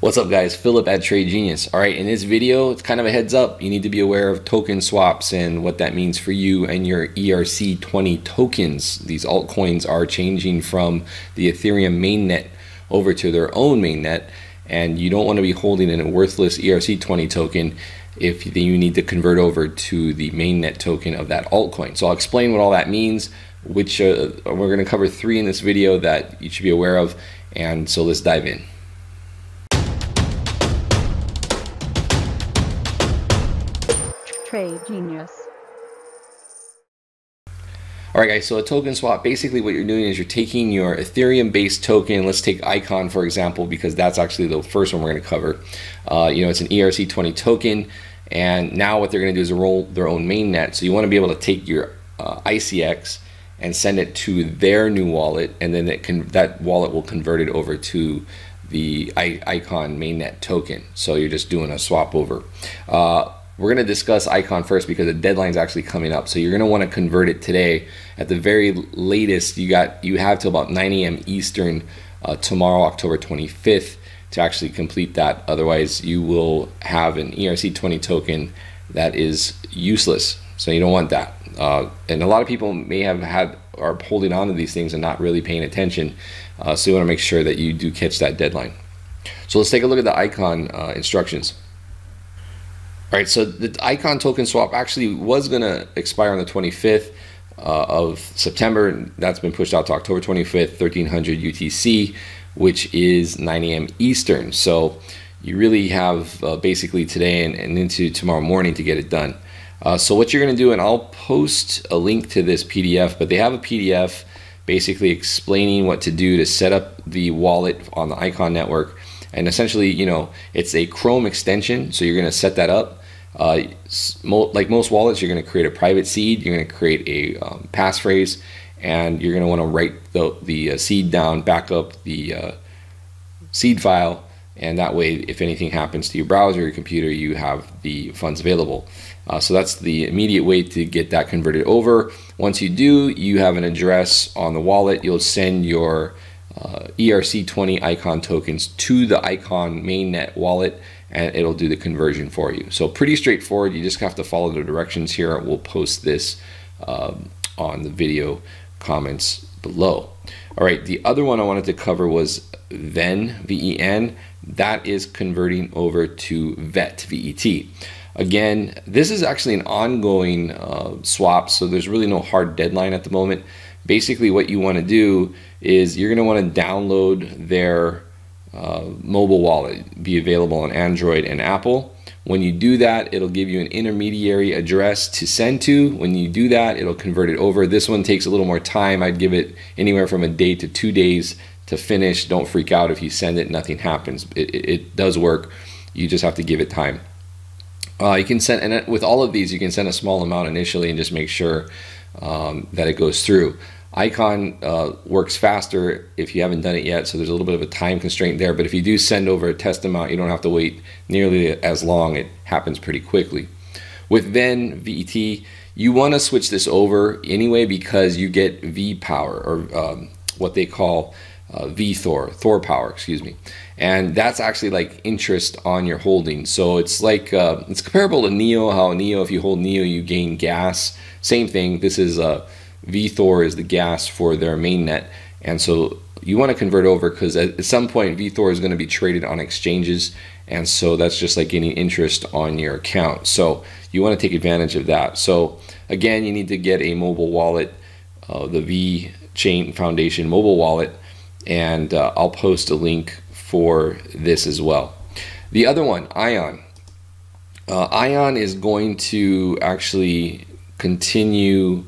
What's up guys, Philip at Trade Genius. All right, in this video, it's kind of a heads up. You need to be aware of token swaps and what that means for you and your ERC20 tokens. These altcoins are changing from the Ethereum mainnet over to their own mainnet, and you don't want to be holding in a worthless ERC20 token if you need to convert over to the mainnet token of that altcoin. So I'll explain what all that means, which we're going to cover 3 in this video that you should be aware of, and so let's dive in. Trade Genius. All right guys, so a token swap, basically what you're doing is you're taking your Ethereum based token. Let's take ICON for example, because that's actually the first one we're going to cover. It's an ERC20 token, and now what they're going to do is roll their own mainnet. So you want to be able to take your ICX and send it to their new wallet, and then that wallet will convert it over to the ICON mainnet token. So you're just doing a swap over. We're going to discuss ICON first because the deadline's actually coming up. So you're going to want to convert it today. At the very latest, you have till about 9 a.m. Eastern tomorrow, October 25th, to actually complete that. Otherwise, you will have an ERC20 token that is useless. So you don't want that. And a lot of people may are holding on to these things and not really paying attention. So you want to make sure that you do catch that deadline. So let's take a look at the ICON instructions. All right, so the ICON token swap actually was going to expire on the 25th of September. That's been pushed out to October 25th, 1300 UTC, which is 9 a.m. Eastern. So you really have basically today and into tomorrow morning to get it done. So what you're going to do, and I'll post a link to this PDF, but they have a PDF basically explaining what to do to set up the wallet on the ICON network. And essentially, it's a Chrome extension, so you're going to set that up. Like most wallets, you're going to create a private seed, you're going to create a passphrase, and you're going to want to write the seed down, back up the seed file, and that way if anything happens to your browser or your computer, you have the funds available. So that's the immediate way to get that converted over. Once you do, you have an address on the wallet. You'll send your ERC20 ICON tokens to the ICON mainnet wallet, and it'll do the conversion for you. So pretty straightforward. You just have to follow the directions here. We'll post this on the video comments below. All right, the other one I wanted to cover was VEN, V-E-N. That is converting over to VET, V-E-T. Again, this is actually an ongoing swap, so there's really no hard deadline at the moment. Basically what you want to do is you're going to want to download their mobile wallet, be available on Android and Apple. When you do that, it'll give you an intermediary address to send to. When you do that, it'll convert it over. This one takes a little more time. I'd give it anywhere from a day to 2 days to finish. Don't freak out if you send it, nothing happens. It does work. You just have to give it time. You can send, and with all of these, you can send a small amount initially and just make sure that it goes through. ICON works faster if you haven't done it yet, so there's a little bit of a time constraint there, but if you do send over a test amount, you don't have to wait nearly as long. It happens pretty quickly. With VEN, V-E-T, you want to switch this over anyway because you get V power, or what they call Thor power, excuse me. And that's actually like interest on your holdings. So it's like, it's comparable to NEO, how NEO, if you hold NEO, you gain gas. Same thing. This is VThor is the gas for their mainnet, and so you want to convert over because at some point VThor is going to be traded on exchanges, and so that's just like getting interest on your account. So you want to take advantage of that. So again, you need to get a mobile wallet, the V Chain Foundation mobile wallet, and I'll post a link for this as well. The other one, ION. ION is going to actually continue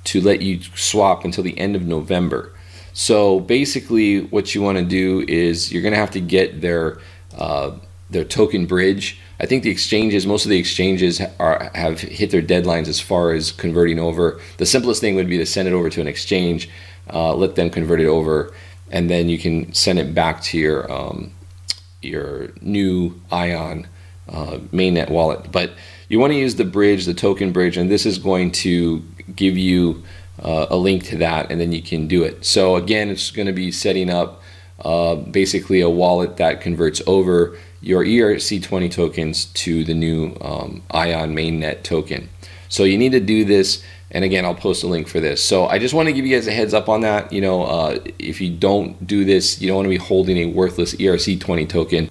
to let you swap until the end of November. So basically what you want to do is you're going to have to get their token bridge. I think the exchanges, most of the exchanges have hit their deadlines as far as converting over. The simplest thing would be to send it over to an exchange, let them convert it over, and then you can send it back to your new ION mainnet wallet. But you want to use the bridge, the token bridge, and this is going to give you a link to that, and then you can do it. So again, it's going to be setting up basically a wallet that converts over your ERC20 tokens to the new ION mainnet token. So you need to do this, and again, I'll post a link for this. So I just want to give you guys a heads up on that. You know, if you don't do this, you don't want to be holding a worthless ERC20 token.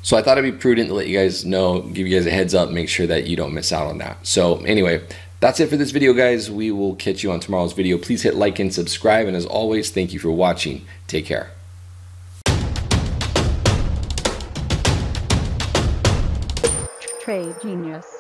So I thought it'd be prudent to let you guys know, give you guys a heads up, make sure that you don't miss out on that. So anyway, that's it for this video, guys. We will catch you on tomorrow's video. Please hit like and subscribe, and as always, thank you for watching. Take care. Trade Genius.